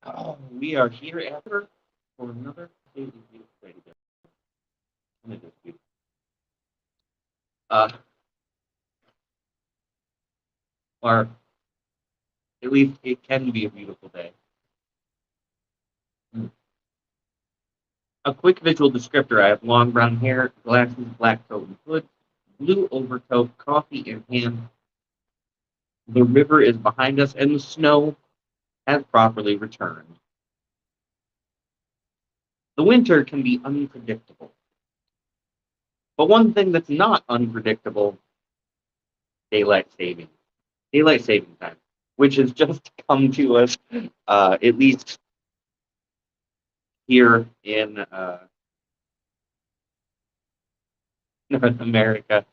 Oh, we are here after for another completely beautiful day today. And it is beautiful. Uh, or at least it can be a beautiful day. Hmm. A quick visual descriptor: I have long brown hair, glasses, black coat and hood, blue overcoat, coffee in hand. The river is behind us, and the snow has properly returned. The winter can be unpredictable, but one thing that's not unpredictable: daylight saving, daylight saving time, which has just come to us, at least here in North America.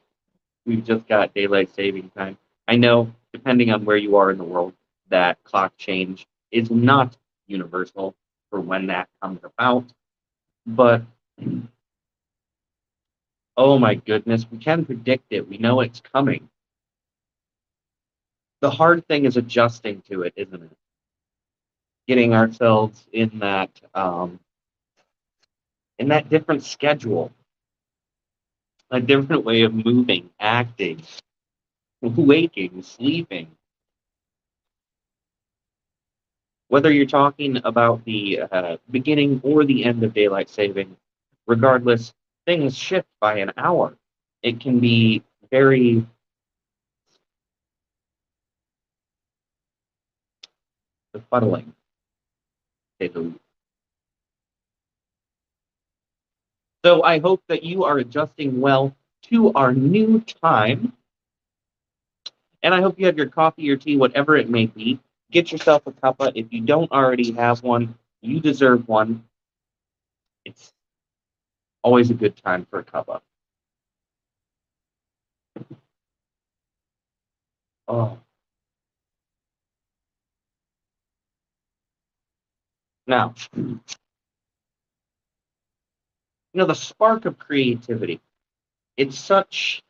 We've just got daylight saving time. I know, depending on where you are in the world, that clock change is not universal for when that comes about. But oh my goodness, we can predict it. We know it's coming. The hard thing is adjusting to it, isn't it? Getting ourselves in that different schedule, a different way of moving, acting, waking, sleeping. Whether you're talking about the beginning or the end of daylight saving, regardless, things shift by an hour. It can be very befuddling, to say the least. So I hope that you are adjusting well to our new time, and I hope you have your coffee or tea, whatever it may be. Get yourself a cuppa. If you don't already have one, you deserve one. It's always a good time for a cuppa. Oh, now, the spark of creativity. It's such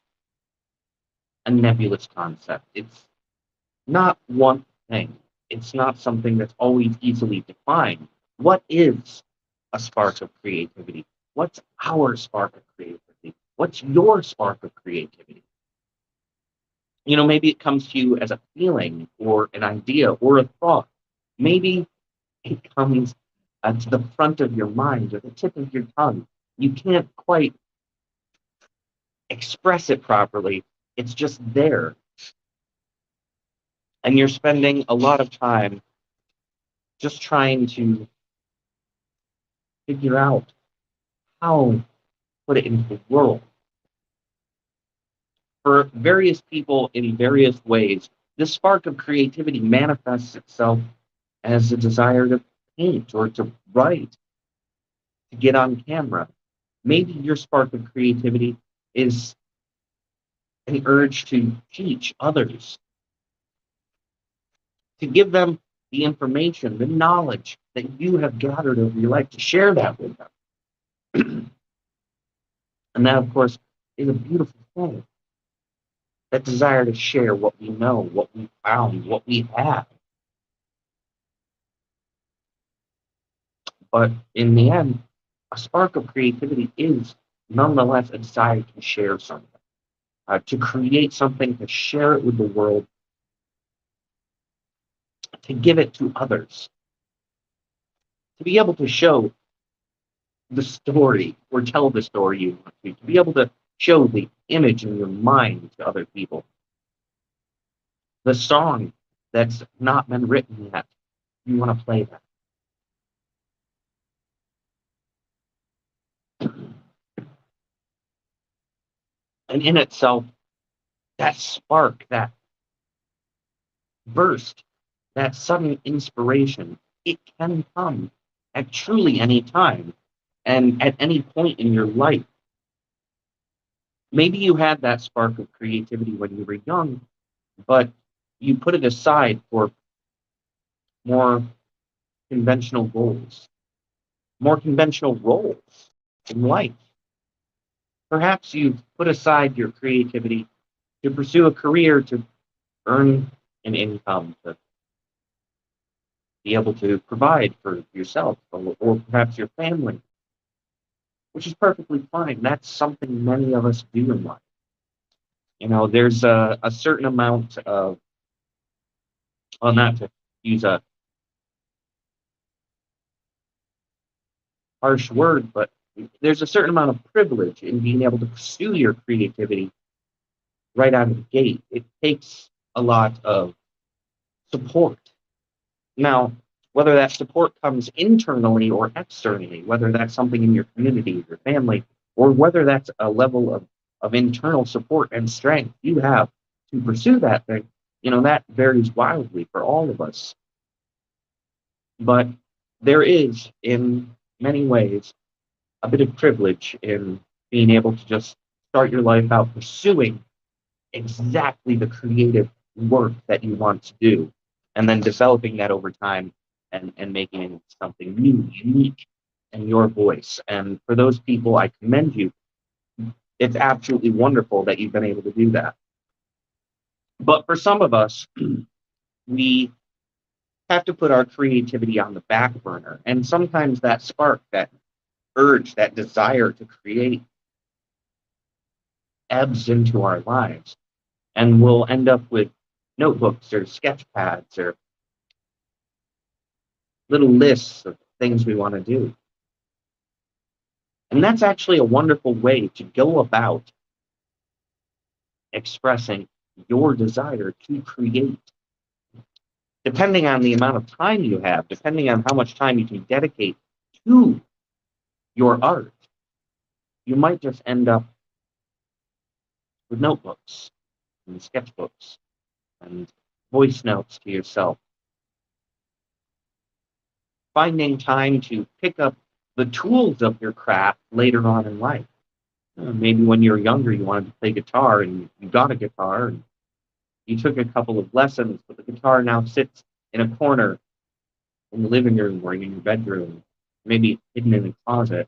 a nebulous concept. It's not one thing. It's not something that's always easily defined. What is a spark of creativity? What's our spark of creativity? What's your spark of creativity? Maybe it comes to you as a feeling or an idea or a thought. Maybe it comes to the front of your mind or the tip of your tongue. You can't quite express it properly. It's just there. And you're spending a lot of time just trying to figure out how to put it into the world. For various people in various ways, this spark of creativity manifests itself as a desire to paint or to write, to get on camera. Maybe your spark of creativity is an urge to teach others, to give them the information, the knowledge that you have gathered over your life, to share that with them. And that, of course, is a beautiful thing. That desire to share what we know, what we found, what we have. But in the end, a spark of creativity is nonetheless a desire to share something, to create something, to share it with the world, to give it to others, to be able to show the story or tell the story you want to be able to show the image in your mind to other people, the song that's not been written yet. You want to play that. And in itself, that spark, that burst, that sudden inspiration, it can come at truly any time and at any point in your life. Maybe you had that spark of creativity when you were young, but you put it aside for more conventional goals, more conventional roles in life. Perhaps you've put aside your creativity to pursue a career, to earn an income, to be able to provide for yourself or perhaps your family, which is perfectly fine. That's something many of us do in life. There's a certain amount of, well, not to use a harsh word, but there's a certain amount of privilege in being able to pursue your creativity right out of the gate. It takes a lot of support. Now, whether that support comes internally or externally, whether that's something in your community, your family, or whether that's a level of internal support and strength you have to pursue that thing, that varies wildly for all of us. But there is, in many ways, a bit of privilege in being able to just start your life out pursuing exactly the creative work that you want to do, and then developing that over time and making it something new, unique, and your voice. And for those people, I commend you. It's absolutely wonderful that you've been able to do that. But for some of us, we have to put our creativity on the back burner. And sometimes that spark, that urge, that desire to create ebbs into our lives. And we'll end up with notebooks or sketch pads or little lists of things we want to do. And that's actually a wonderful way to go about expressing your desire to create. Depending on the amount of time you have, depending on how much time you can dedicate to your art, you might just end up with notebooks and sketchbooks and voice notes to yourself. Finding time to pick up the tools of your craft later on in life. Maybe when you were younger, you wanted to play guitar and you got a guitar and you took a couple of lessons, but the guitar now sits in a corner in the living room or in your bedroom, maybe hidden in a closet,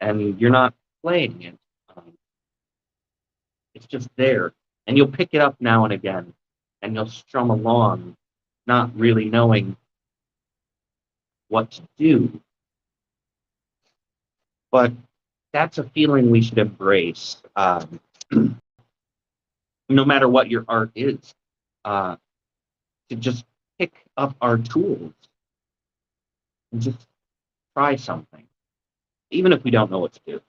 and you're not playing it. Um, it's just there. And you'll pick it up now and again, and you'll strum along, not really knowing what to do. But that's a feeling we should embrace, no matter what your art is, uh, to just pick up our tools and just try something, even if we don't know what to do.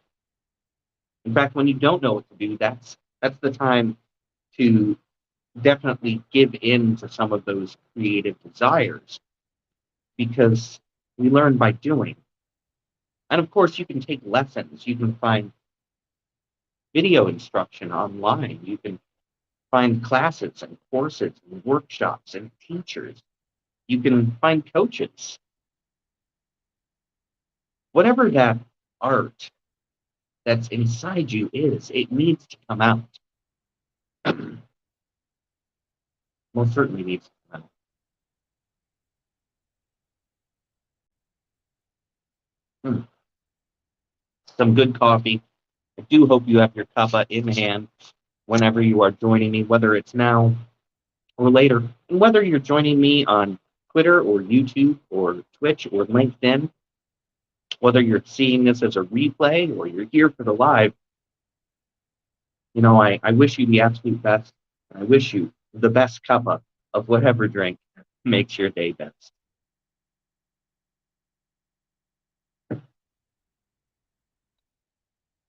In fact, when you don't know what to do, that's the time to definitely give in to some of those creative desires, because we learn by doing. And of course, you can take lessons. You can find video instruction online. You can find classes and courses and workshops and teachers. You can find coaches. Whatever that art that's inside you is, it needs to come out. Most certainly needs to come out. Hmm. Some good coffee. I do hope you have your cuppa in hand whenever you are joining me, whether it's now or later. And whether you're joining me on Twitter or YouTube or Twitch or LinkedIn, whether you're seeing this as a replay or you're here for the live, I wish you the absolute best. I wish you the best cuppa of whatever drink makes your day best.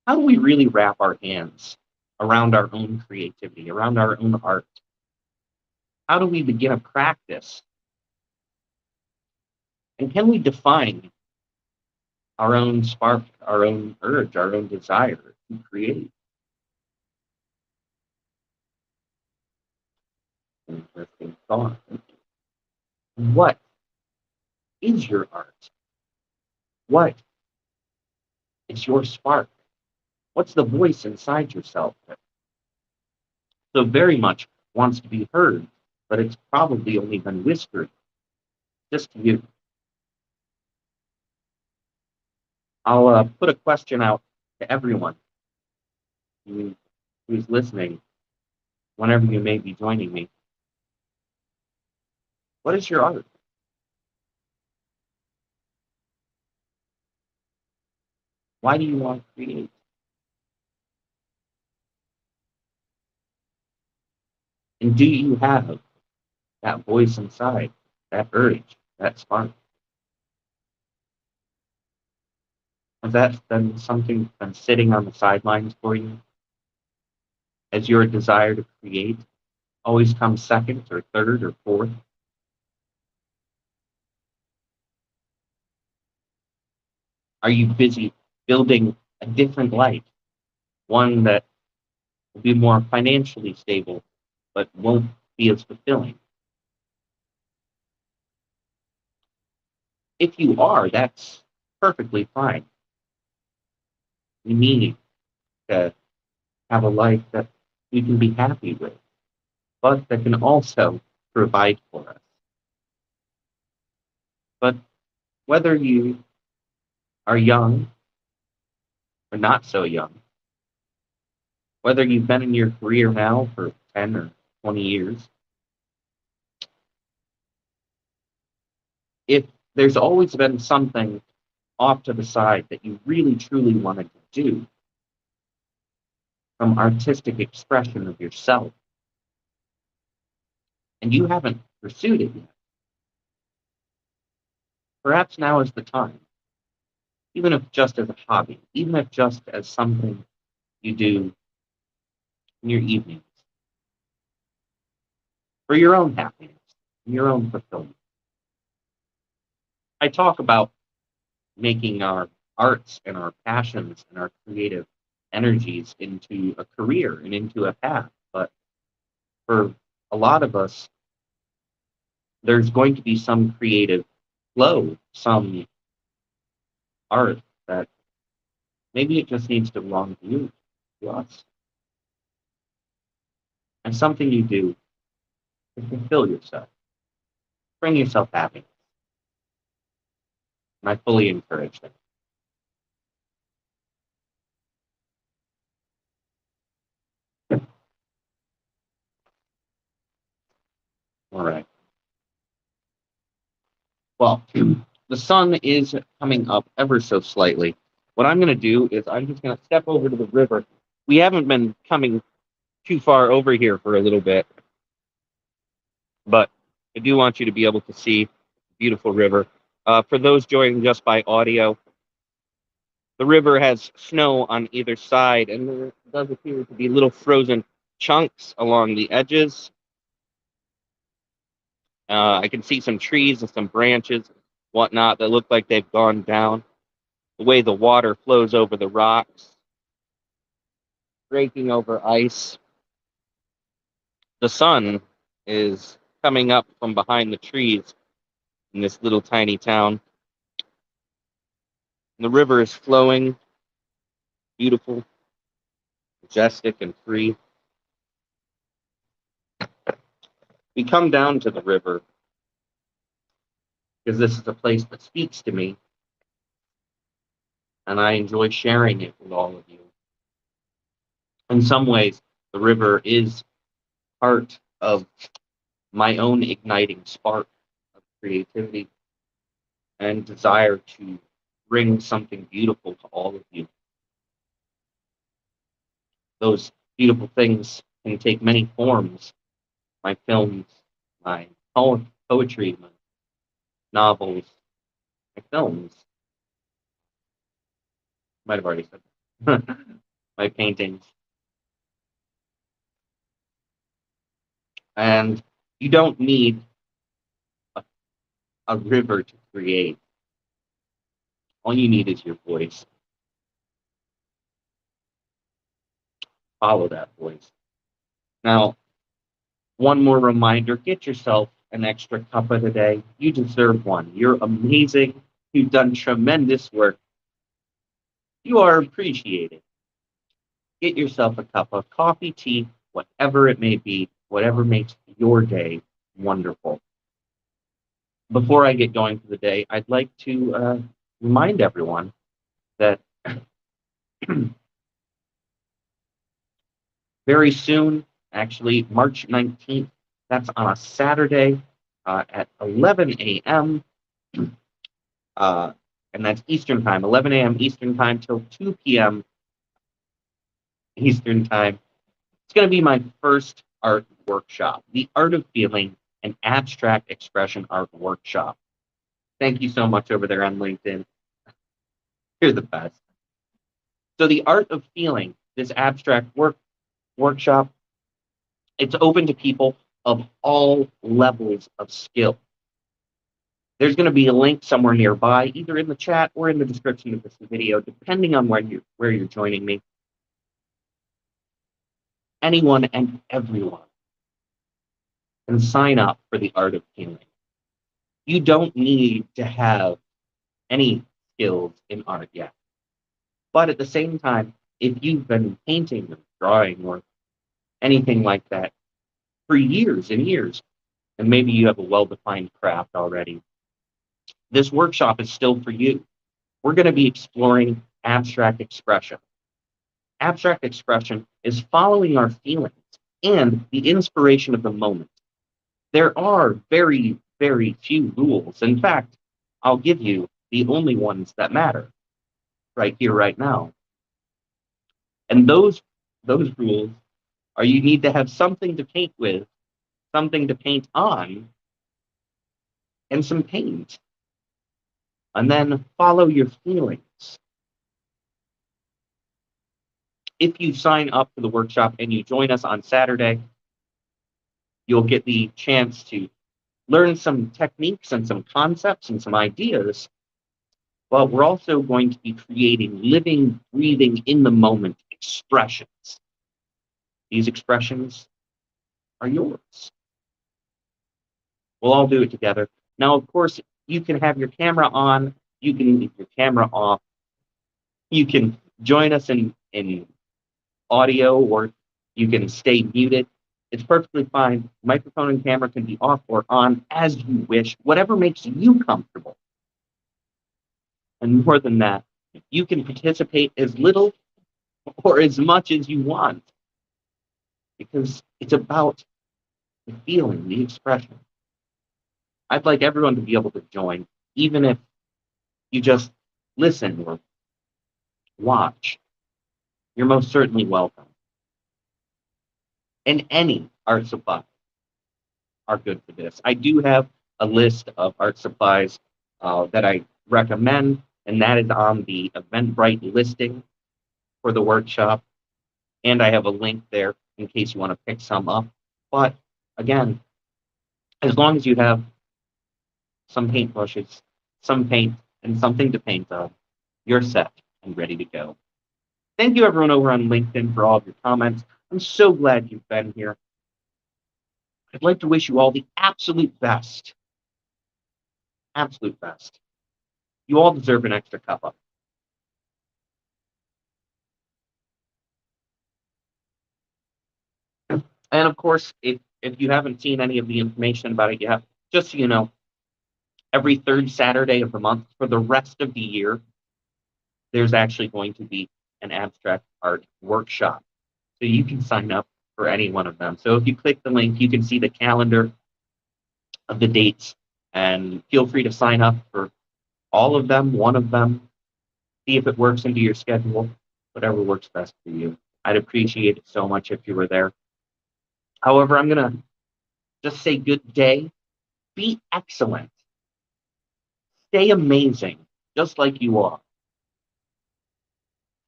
How do we really wrap our hands around our own creativity, around our own art? How do we begin a practice? And can we define our own spark, our own urge, our own desire to create? Interesting thought. What is your art? What is your spark? What's the voice inside yourself that so very much wants to be heard, but it's probably only been whispered just to you? I'll put a question out to everyone who's listening, whenever you may be joining me. What is your art? Why do you want to create? And do you have that voice inside, that urge, that spark? Has that been something that's been sitting on the sidelines for you? As your desire to create always comes second or third or fourth? Are you busy building a different life, one that will be more financially stable, but won't be as fulfilling? If you are, that's perfectly fine. We need to have a life that we can be happy with, but that can also provide for us. But whether you are young or not so young, whether you've been in your career now for 10 or 20 years, if there's always been something off to the side that you really truly wanted to do, some artistic expression of yourself, and you haven't pursued it yet, perhaps now is the time, even if just as a hobby, even if just as something you do in your evenings for your own happiness, your own fulfillment. I talk about making our arts and our passions and our creative energies into a career and into a path. But for a lot of us, there's going to be some creative flow, some art that maybe it just needs to belong to you, to us, and something you do to fulfill yourself, bring yourself happiness. And I fully encourage that. All right. Well, the sun is coming up ever so slightly. What I'm going to do is I'm just going to step over to the river. We haven't been coming too far over here for a little bit, but I do want you to be able to see the beautiful river. For those joining just by audio, the river has snow on either side, and there does appear to be little frozen chunks along the edges. I can see some trees and some branches, whatnot, that look like they've gone down. The way the water flows over the rocks, breaking over ice. The sun is coming up from behind the trees in this little tiny town. The river is flowing, beautiful, majestic, and free. We come down to the river because this is a place that speaks to me, and I enjoy sharing it with all of you. In some ways, the river is part of my own igniting spark of creativity and desire to bring something beautiful to all of you. Those beautiful things can take many forms. My films, my poetry, my novels, my films. Might have already said that. My paintings. And you don't need a, a river to create. All you need is your voice. Follow that voice. Now, one more reminder, get yourself an extra cup of the day. You deserve one. You're amazing. You've done tremendous work. You are appreciated. Get yourself a cup of coffee, tea, whatever it may be, whatever makes your day wonderful. Before I get going for the day, I'd like to remind everyone that very soon, actually March 19th, that's on a Saturday at 11 a.m. and that's Eastern time, 11 a.m. Eastern time till 2 p.m. Eastern time. It's going to be my first art workshop, The Art of Feeling, an abstract expression art workshop. Thank you so much over there on LinkedIn. You're the best. So the Art of Feeling, this abstract workshop, it's open to people of all levels of skill. There's going to be a link somewhere nearby, either in the chat or in the description of this video, depending on where you're joining me. Anyone and everyone can sign up for the Art of Feeling. You don't need to have any skills in art yet. But at the same time, if you've been painting or drawing or anything like that for years and years, and maybe you have a well-defined craft already, this workshop is still for you. We're going to be exploring abstract expression. Abstract expression is following our feelings and the inspiration of the moment. There are very, very few rules. In fact, I'll give you the only ones that matter right here, right now. And those rules are you need to have something to paint with, something to paint on, and some paint. And then follow your feelings. If you sign up for the workshop and you join us on Saturday, you'll get the chance to learn some techniques and some concepts and some ideas. But we're also going to be creating living, breathing, in the moment expressions. These expressions are yours. We'll all do it together. Now, of course, you can have your camera on, you can leave your camera off, you can join us in audio, or you can stay muted. It's perfectly fine. Microphone and camera can be off or on as you wish, whatever makes you comfortable. And more than that, you can participate as little or as much as you want, because it's about the feeling, the expression. I'd like everyone to be able to join, even if you just listen or watch. You're most certainly welcome. And any art supplies are good for this. I do have a list of art supplies that I recommend, and that is on the Eventbrite listing for the workshop. And I have a link there in case you want to pick some up. But again, as long as you have some paintbrushes, some paint, and something to paint on, you're set and ready to go. Thank you, everyone over on LinkedIn, for all of your comments. I'm so glad you've been here. I'd like to wish you all the absolute best. Absolute best. You all deserve an extra cup up. And of course, if you haven't seen any of the information about it yet, just so you know, every third Saturday of the month for the rest of the year, there's actually going to be an abstract art workshop. So you can sign up for any one of them. So if you click the link, you can see the calendar of the dates, and feel free to sign up for all of them, one of them, see if it works into your schedule, whatever works best for you. I'd appreciate it so much if you were there. However, I'm going to just say good day. Be excellent. Stay amazing, just like you are.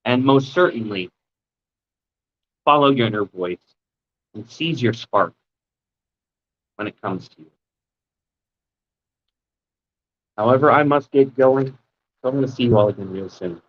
And most certainly, follow your inner voice and seize your spark when it comes to you. However, I must get going, so I'm going to see you all again real soon.